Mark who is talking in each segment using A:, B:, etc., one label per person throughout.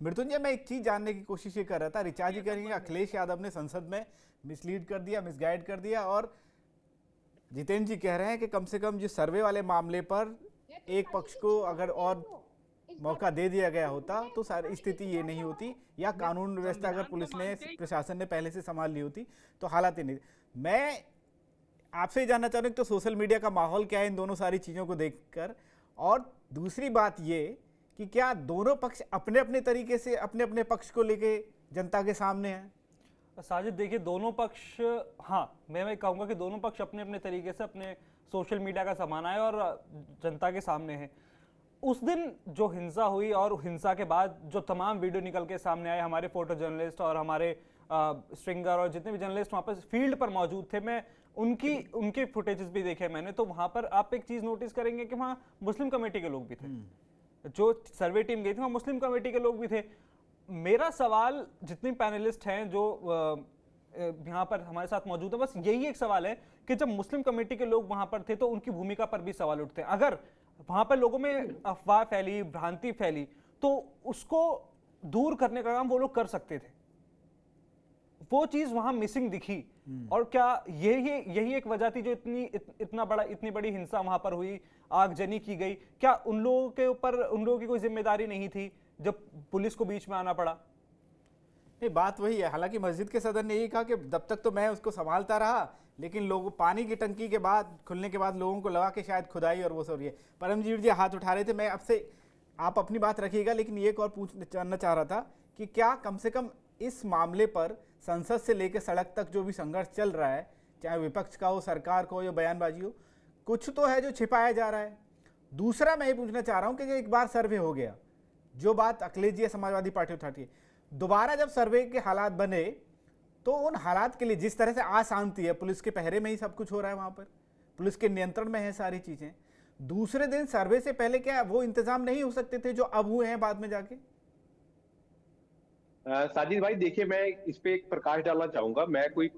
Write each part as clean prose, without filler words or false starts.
A: मृत्युंजय, मैं एक चीज जानने की कोशिश ये कर रहा था। ऋचा जी कह रही है अखिलेश यादव ने संसद में मिसलीड कर दिया, मिसगाइड कर दिया, और जितेंद्र जी कह रहे हैं कि कम से कम जिस सर्वे वाले मामले पर एक पक्ष को अगर और मौका दे दिया गया होता तो सारी स्थिति ये नहीं होती, या कानून व्यवस्था अगर पुलिस ने, प्रशासन ने पहले से संभाल ली होती तो हालात ही नहीं। मैं आपसे ही जानना चाह रहा हूँ तो सोशल मीडिया का माहौल क्या है इन दोनों सारी चीज़ों को देखकर, और दूसरी बात ये कि क्या दोनों पक्ष अपने अपने तरीके से अपने अपने पक्ष को लेके जनता के सामने हैं?
B: साजिद देखिए, दोनों पक्ष, हाँ मैं कहूँगा कि दोनों पक्ष अपने अपने तरीके से अपने सोशल मीडिया का सामान आए और जनता के सामने है। उस दिन जो हिंसा हुई और हिंसा के बाद जो तमाम वीडियो निकल के सामने आए, हमारे फोटो जर्नलिस्ट और हमारे स्ट्रिंगर और जितने भी जर्नलिस्ट वहाँ पर फील्ड पर मौजूद थे, मैं उनके फुटेजेस भी देखे मैंने, तो वहाँ पर आप एक चीज़ नोटिस करेंगे कि वहाँ मुस्लिम कमेटी के लोग भी थे। जो सर्वे टीम गई थी वहाँ मुस्लिम कमेटी के लोग भी थे। मेरा सवाल जितने पैनलिस्ट हैं जो यहाँ पर हमारे साथ मौजूद है, बस यही एक सवाल है कि जब मुस्लिम कमेटी के लोग वहाँ पर थे तो उनकी भूमिका पर भी सवाल उठते हैं। अगर वहाँ पर लोगों में अफवाह फैली, भ्रांति फैली, तो उसको दूर करने का काम वो लोग कर सकते थे। वो चीज वहां मिसिंग दिखी। और क्या यही एक वजह थी जो इतनी बड़ी हिंसा वहां पर हुई, आगजनी की गई? क्या उन लोगों की कोई जिम्मेदारी नहीं थी जब पुलिस को बीच में आना पड़ा?
A: नहीं, बात वही है। हालांकि मस्जिद के सदर ने यही कहा कि जब तक तो मैं उसको संभालता रहा, लेकिन लोगों पानी की टंकी के बाद खुलने के बाद लोगों को लगा कि शायद खुदाई और वो सब। ये परमजीत जी हाथ उठा रहे थे, मैं आपसे, आप अपनी बात रखिएगा, लेकिन एक और जानना चाह रहा था कि क्या कम से कम इस मामले पर संसद से लेकर सड़क तक जो भी संघर्ष चल रहा है, चाहे विपक्ष का हो, सरकार का हो या बयानबाजी हो, कुछ तो है जो छिपाया जा रहा है। दूसरा मैं ये पूछना चाह रहा हूँ कि एक बार सर्वे हो गया, जो बात अखिलेश जी समाजवादी पार्टी उठाती है, दोबारा जब सर्वे के हालात बने तो उन हालात के लिए जिस तरह से अशांति है, पुलिस के पहरे में ही सब कुछ हो रहा है, वहां पर पुलिस के नियंत्रण में है सारी चीजें, दूसरे दिन सर्वे से पहले क्या वो इंतजाम नहीं हो सकते थे जो अब हुए हैं बाद में जाके?
C: साजिद भाई देखिए, मैं इस पे एक प्रकाश डालना चाहूंगा। मैं कोई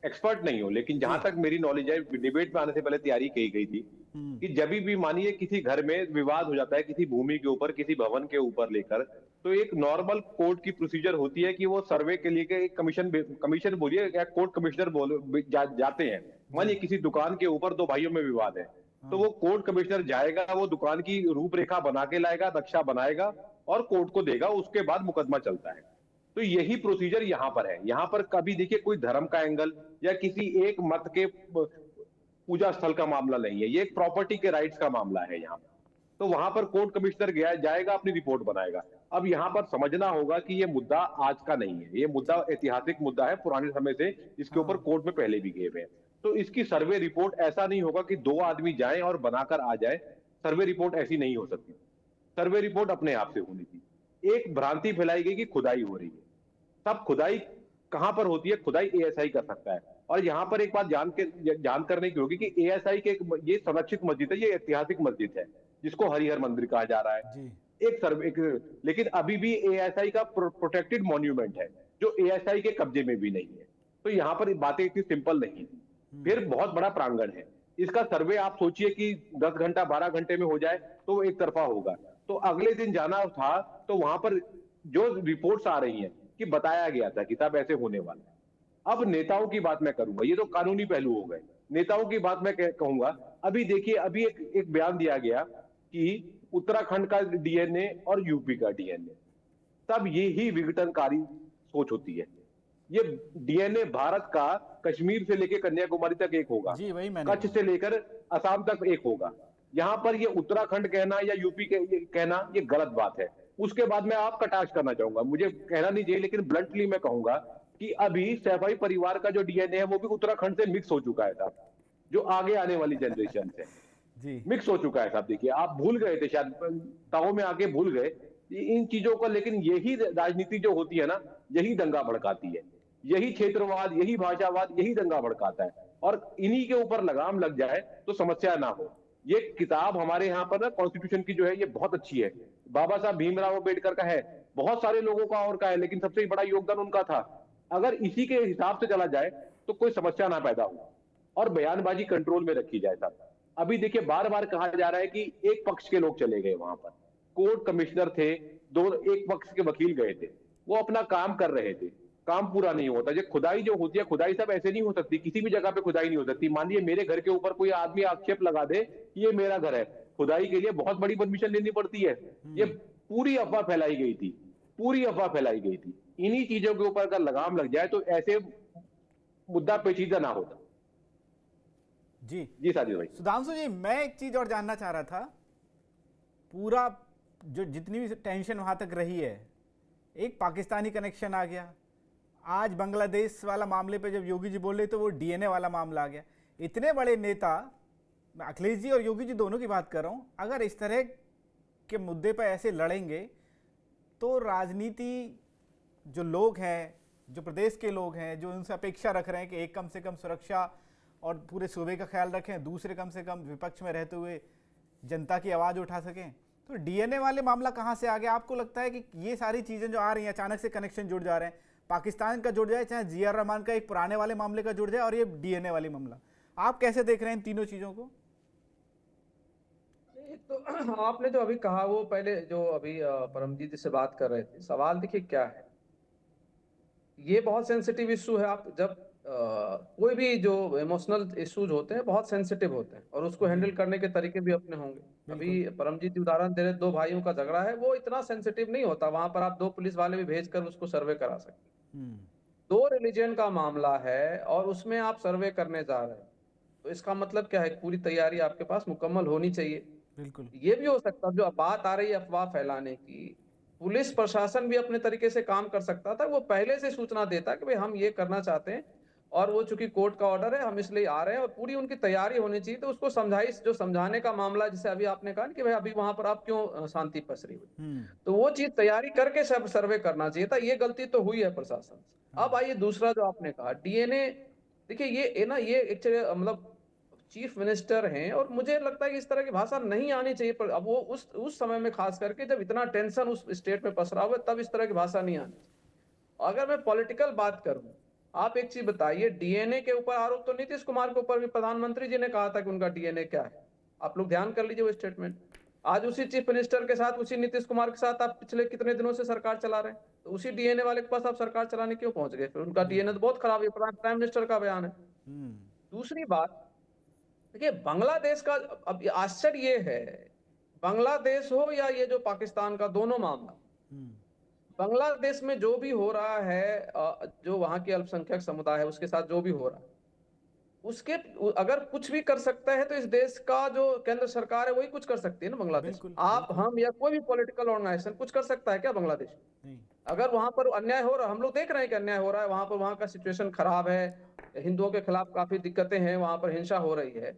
C: एक्सपर्ट नहीं हूं, लेकिन जहां तक मेरी नॉलेज है, डिबेट में आने से पहले तैयारी की गई थी कि जब भी मानिए किसी घर में विवाद हो जाता है, किसी भूमि के ऊपर, किसी भवन के ऊपर लेकर, तो एक नॉर्मल कोर्ट की प्रोसीजर होती है कि वो सर्वे के लिए एक कमीशन बोलिए या कोर्ट कमिश्नर जाते हैं। मानिए किसी दुकान के ऊपर दो भाइयों में विवाद है, तो वो कोर्ट कमिश्नर जाएगा, वो दुकान की रूपरेखा बना के लाएगा, नक्शा बनाएगा और कोर्ट को देगा, उसके बाद मुकदमा चलता है। तो यही प्रोसीजर यहाँ पर है। यहाँ पर कभी देखिए कोई धर्म का एंगल या किसी एक मत के पूजा स्थल का मामला नहीं है, ये एक प्रॉपर्टी के राइट्स का मामला है यहाँ। तो वहां पर कोर्ट कमिश्नर जाएगा, अपनी रिपोर्ट बनाएगा। अब यहाँ पर समझना होगा कि ये मुद्दा आज का नहीं है, ये मुद्दा ऐतिहासिक मुद्दा है, पुराने समय से इसके ऊपर कोर्ट में पहले भी गए हुए हैं। तो इसकी सर्वे रिपोर्ट ऐसा नहीं होगा कि दो आदमी जाएं और बनाकर आ जाए। सर्वे रिपोर्ट ऐसी नहीं हो सकती। सर्वे रिपोर्ट अपने आप से होनी थी। एक भ्रांति फैलाई गई कि खुदाई हो रही है। तब खुदाई कहां पर होती है? खुदाई एएसआई कर सकता है। और यहां पर एक बात जान करने की होगी कि एएसआई के ये संरक्षित मस्जिद है, ये ऐतिहासिक मस्जिद है जिसको हरिहर मंदिर कहा जा रहा है। लेकिन अभी भी एएसआई का प्रोटेक्टेड मॉन्यूमेंट है जो एएसआई के कब्जे में भी नहीं है। तो यहाँ पर बातें इतनी सिंपल नहीं है। फिर बहुत बड़ा प्रांगण है, इसका सर्वे आप सोचिए कि 10 घंटा 12 घंटे में हो जाए तो एक तरफा होगा। तो अगले दिन जाना था, तो वहां पर जो रिपोर्ट्स आ रही हैं कि बताया गया था कि साहब ऐसे होने वाला है। अब नेताओं की बात मैं करूंगा, ये तो कानूनी पहलू हो गए। नेताओं की बात मैं कहूंगा, अभी देखिए, अभी एक बयान दिया गया कि उत्तराखंड का डीएनए और यूपी का डीएनए, तब ये ही विघटनकारी सोच होती है। ये डीएनए भारत का कश्मीर से लेकर कन्याकुमारी तक एक होगा, कच्छ से लेकर असम तक एक होगा। यहां पर ये उत्तराखंड कहना या यूपी कहना ये गलत बात है। उसके बाद मैं आप कटाक्ष करना चाहूंगा, मुझे कहना नहीं चाहिए लेकिन ब्लंटली मैं कहूंगा कि अभी सैफई परिवार का जो डीएनए है वो भी उत्तराखंड से मिक्स हो चुका है साहब, जो आगे आने वाली जनरेशन से जी मिक्स हो चुका है साहब। देखिए, आप भूल गए थे शायद, ताऊ में आके भूल गए इन चीजों को, लेकिन यही राजनीति जो होती है ना, यही दंगा भड़काती है। यही क्षेत्रवाद, यही भाषावाद, यही दंगा भड़काता है। और इन्हीं के ऊपर लगाम लग जाए तो समस्या ना हो। ये किताब हमारे यहाँ पर ना कॉन्स्टिट्यूशन की जो है ये बहुत अच्छी है, बाबा साहब भीमराव अम्बेडकर का है, बहुत सारे लोगों का और का है, लेकिन सबसे बड़ा योगदान उनका था। अगर इसी के हिसाब से चला जाए तो कोई समस्या ना पैदा हो और बयानबाजी कंट्रोल में रखी जाए साहब। अभी देखिए, बार बार कहा जा रहा है कि एक पक्ष के लोग चले गए वहां पर, कोर्ट कमिश्नर थे, एक पक्ष के वकील गए थे, वो अपना काम कर रहे थे, काम पूरा नहीं होता। जो खुदाई जो होती है, खुदाई सब ऐसे नहीं हो सकती, किसी भी जगह पे खुदाई नहीं हो सकती। मान लीजिए मेरे घर के ऊपर कोई आदमी आक्षेप लगा दे कि ये मेरा घर है, खुदाई के लिए बहुत बड़ी परमिशन लेनी पड़ती है। ये पूरी अफवाह फैलाई गई थी, पूरी अफवाह फैलाई गई थी। इन्हीं चीजों के ऊपर अगर लगाम लग जाए तो ऐसे मुद्दा पेचीदा ना होता। जी साजिद भाई।
A: सुधांशु जी, मैं एक चीज और जानना चाह रहा था। पूरा जो जितनी भी टेंशन वहां तक रही है, एक पाकिस्तानी कनेक्शन आ गया, आज बांग्लादेश वाला मामले पे जब योगी जी बोले तो वो डीएनए वाला मामला आ गया। इतने बड़े नेता, मैं अखिलेश जी और योगी जी दोनों की बात कर रहा हूं, अगर इस तरह के मुद्दे पर ऐसे लड़ेंगे तो राजनीति, जो लोग हैं, जो प्रदेश के लोग हैं, जो उनसे अपेक्षा रख रहे हैं कि एक कम से कम सुरक्षा और पूरे सूबे का ख्याल रखें, दूसरे कम से कम विपक्ष में रहते हुए जनता की आवाज़ उठा सकें, तो डीएनए वाले मामला कहाँ से आ गया? आपको लगता है कि ये सारी चीज़ें जो आ रही हैं, अचानक से कनेक्शन जुड़ जा रहे हैं, पाकिस्तान का जुड़ जाए, चाहे जी.आर. रहमान का एक पुराने वाले मामले का जुड़ जाए, और ये डीएनए वाली मामला, आप कैसे देख रहे हैं इन तीनों चीज़ों को?
D: तो आपने जो अभी कहा, वो पहले जो अभी परमजीत जी से बात कर रहे थे, सवाल देखिए क्या है, ये बहुत सेंसिटिव इशू है। आप जब कोई भी जो इमोशनल इश्यूज होते हैं बहुत सेंसिटिव होते हैं, और उसको हैंडल करने के तरीके भी अपने होंगे। अभी परमजीत जी उदाहरण दे रहे, दो भाइयों का झगड़ा है, वो इतना सेंसिटिव नहीं होता, वहां पर आप 2 पुलिस वाले भी भेजकर उसको सर्वे करा सकते हैं। 2 रिलीजन का मामला है और उसमें आप सर्वे करने जा रहे हैं, तो इसका मतलब क्या है, पूरी तैयारी आपके पास मुकम्मल होनी चाहिए।
A: बिल्कुल।
D: ये भी हो सकता है, जो बात आ रही है अफवाह फैलाने की, पुलिस प्रशासन भी अपने तरीके से काम कर सकता था, वो पहले से सूचना देता कि भाई हम ये करना चाहते हैं, और वो चूंकि कोर्ट का ऑर्डर है, हम इसलिए आ रहे हैं, और पूरी उनकी तैयारी होनी चाहिए। तो उसको जो समझाने का मामला, जैसे अभी आपने कहा कि भाई अभी वहां पर आप क्यों शांति पसरी हुई, तो वो चीज तैयारी करके सब सर्वे करना चाहिए था। ये गलती तो हुई है प्रशासन से। अब आइए दूसरा जो आपने कहा, डीएनए, देखिए ये ना, ये एक्चुअली मतलब चीफ मिनिस्टर हैं, और मुझे लगता है कि इस तरह की भाषा नहीं आनी चाहिए। पर अब वो उस समय में खास करके जब इतना टेंशन उस स्टेट में पसरा हुआ है, तब इस तरह की भाषा नहीं आनी चाहिए। अगर मैं पॉलिटिकल बात करूं, आप एक चीज बताइए, डीएनए के ऊपर आरोप तो नीतीश कुमार के ऊपर भी प्रधानमंत्री जी ने कहा था कि उनका डीएनए क्या है। आप लोग ध्यान कर लीजिए वो स्टेटमेंट। आज उसी चीफ मिनिस्टर के साथ, उसी नीतीश कुमार के साथ आप पिछले कितने दिनों से सरकार चला रहे हैं, तो उसी डीएनए वाले के पास आप सरकार चलाने क्यों पहुंच गए? फिर उनका डीएनए तो बहुत खराब है, प्राइम मिनिस्टर का बयान है। दूसरी बात, देखिए बांग्लादेश का, अब आश्चर्य ये है, बांग्लादेश हो या ये जो पाकिस्तान का दोनों मामला, बांग्लादेश में जो भी हो रहा है, जो वहां के अल्पसंख्यक समुदाय है उसके साथ जो भी हो रहा है, उसके अगर कुछ भी कर सकता है तो इस देश का जो केंद्र सरकार है वही कुछ कर सकती है ना। बांग्लादेश आप, हम या कोई भी पॉलिटिकल ऑर्गेनाइजेशन कुछ कर सकता है क्या बांग्लादेश? अगर वहां पर अन्याय हो रहा है, हम लोग देख रहे हैं कि अन्याय हो रहा है वहां पर, वहां का सिचुएशन खराब है, हिंदुओं के खिलाफ काफी दिक्कतें हैं, वहां पर हिंसा हो रही है,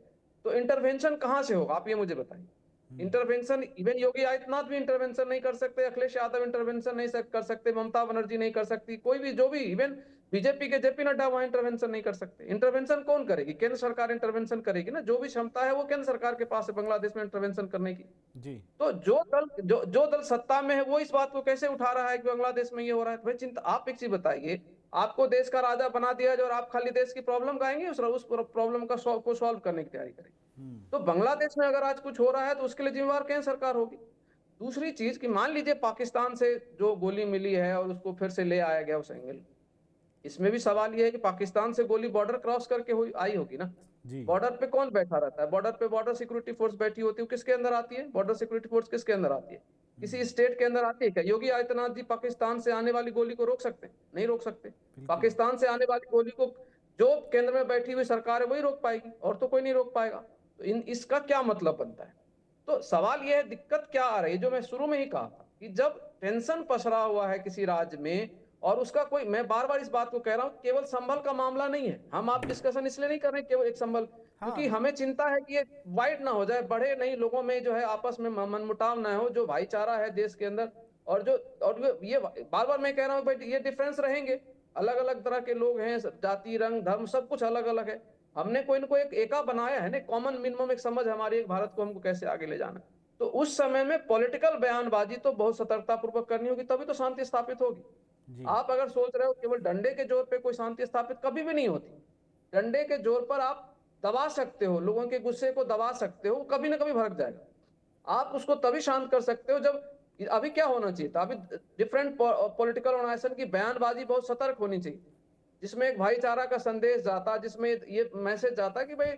D: तो इंटरवेंशन कहां से होगा? आप ये मुझे बताइए। इंटरवेंशन, इवन योगी आदित्यनाथ भी इंटरवेंशन नहीं कर सकते, अखिलेश यादव इंटरवेंशन नहीं कर सकते, ममता बनर्जी नहीं कर सकती, कोई भी, जो भी, इवन बीजेपी के जेपी नड्डा वहां इंटरवेंशन नहीं कर सकते। इंटरवेंशन कौन करेगी? केंद्र सरकार इंटरवेंशन करेगी ना। जो भी क्षमता है वो केंद्र सरकार के पास है बांग्लादेश में इंटरवेंशन करने की। जी। तो जो दल सत्ता में है वो इस बात को कैसे उठा रहा है कि बांग्लादेश में ये हो रहा है? भाई चिंता, आप एक चीज बताइए, आपको देश का राजा बना दिया जाए और आप खाली देश की प्रॉब्लम गाएंगे, उस प्रॉब्लम का सॉल्व करने की तैयारी करेंगे। तो बांग्लादेश में अगर आज कुछ हो रहा है तो उसके लिए जिम्मेवार केंद्र सरकार होगी। दूसरी चीज कि मान लीजिए पाकिस्तान से जो गोली मिली है और उसको फिर से ले आया गया उस एंगल, इसमें भी सवाल यह है कि पाकिस्तान से गोली बॉर्डर क्रॉस करके आई होगी ना। बॉर्डर पे कौन बैठा रहता है? बॉर्डर पे बॉर्डर सिक्योरिटी फोर्स बैठी होती है। किसके अंदर आती है बॉर्डर सिक्योरिटी फोर्स? किसके अंदर आती है? किसी स्टेट के अंदर आती है क्या? योगी आदित्यनाथ जी पाकिस्तान से आने वाली गोली को रोक सकते हैं? नहीं रोक सकते। पाकिस्तान से आने वाली गोली को जो केंद्र में बैठी हुई सरकार है वही रोक पाएगी, और तो कोई नहीं रोक पाएगा। तो इसका क्या मतलब बनता है? तो सवाल यह है, दिक्कत क्या आ रही है, जो मैं शुरू में ही कहा था कि जब टेंशन पसरा हुआ है किसी राज्य में, और उसका कोई, मैं बार बार इस बात को कह रहा हूं, केवल संभल का मामला नहीं है। हम आप डिस्कशन इसलिए नहीं कर रहे केवल एक संभल, क्योंकि हमें चिंता है कि ये वाइड ना हो जाए, बढ़े नहीं, लोगों में जो है आपस में मनमुटाव ना हो, जो भाईचारा है देश के अंदर, और ये बार बार मैं कह रहा हूँ भाई, ये डिफरेंस रहेंगे, अलग अलग तरह के लोग हैं, जाति, रंग, धर्म, सब कुछ अलग अलग है। हमने कोई ना कोई एक एका बनाया है ना, कॉमन मिनिमम एक समझ हमारी, एक भारत को हमको कैसे आगे ले जाना। तो उस समय में पॉलिटिकल बयानबाजी तो बहुत सतर्कता पूर्वक करनी होगी, तभी तो शांति स्थापित होगी। आप अगर सोच रहे हो केवल डंडे के जोर पे कोई शांति स्थापित कभी भी नहीं होती। डंडे के जोर पर आप दबा सकते हो, लोगों के गुस्से को दबा सकते हो, कभी ना कभी भड़क जाएगा। आप उसको तभी शांत कर सकते हो जब अभी क्या होना चाहिए था, अभी डिफरेंट पॉलिटिकल ऑर्गेनाइजेशन की बयानबाजी बहुत सतर्क होनी चाहिए, जिसमें एक भाईचारा का संदेश जाता, जिसमें ये मैसेज जाता कि भाई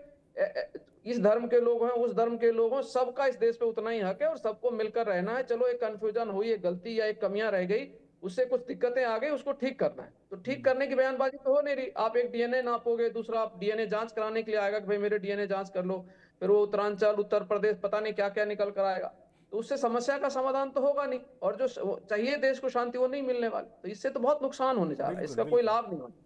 D: इस धर्म के लोग हैं, उस धर्म के लोग हैं, सबका इस देश पे उतना ही हक है और सबको मिलकर रहना है। चलो एक कंफ्यूजन हुई, एक गलती या एक कमियां रह गई, उससे कुछ दिक्कतें आ गई, उसको ठीक करना है। तो ठीक करने की बयानबाजी तो हो नहीं रही। आप एक डीएनए नापोगे, दूसरा आप डीएनए जांच कराने के लिए आएगा कि भाई मेरे डीएनए जांच कर लो, फिर वो उत्तरांचल, उत्तर प्रदेश, पता नहीं क्या क्या निकल कर आएगा। तो उससे समस्या का समाधान तो होगा नहीं, और जो चाहिए देश को शांति वो नहीं मिलने वाली। तो इससे तो बहुत नुकसान होने जा रहा है,
A: बिल्कुल
D: इसका कोई
A: बिल्कुल
D: लाभ नहीं होना।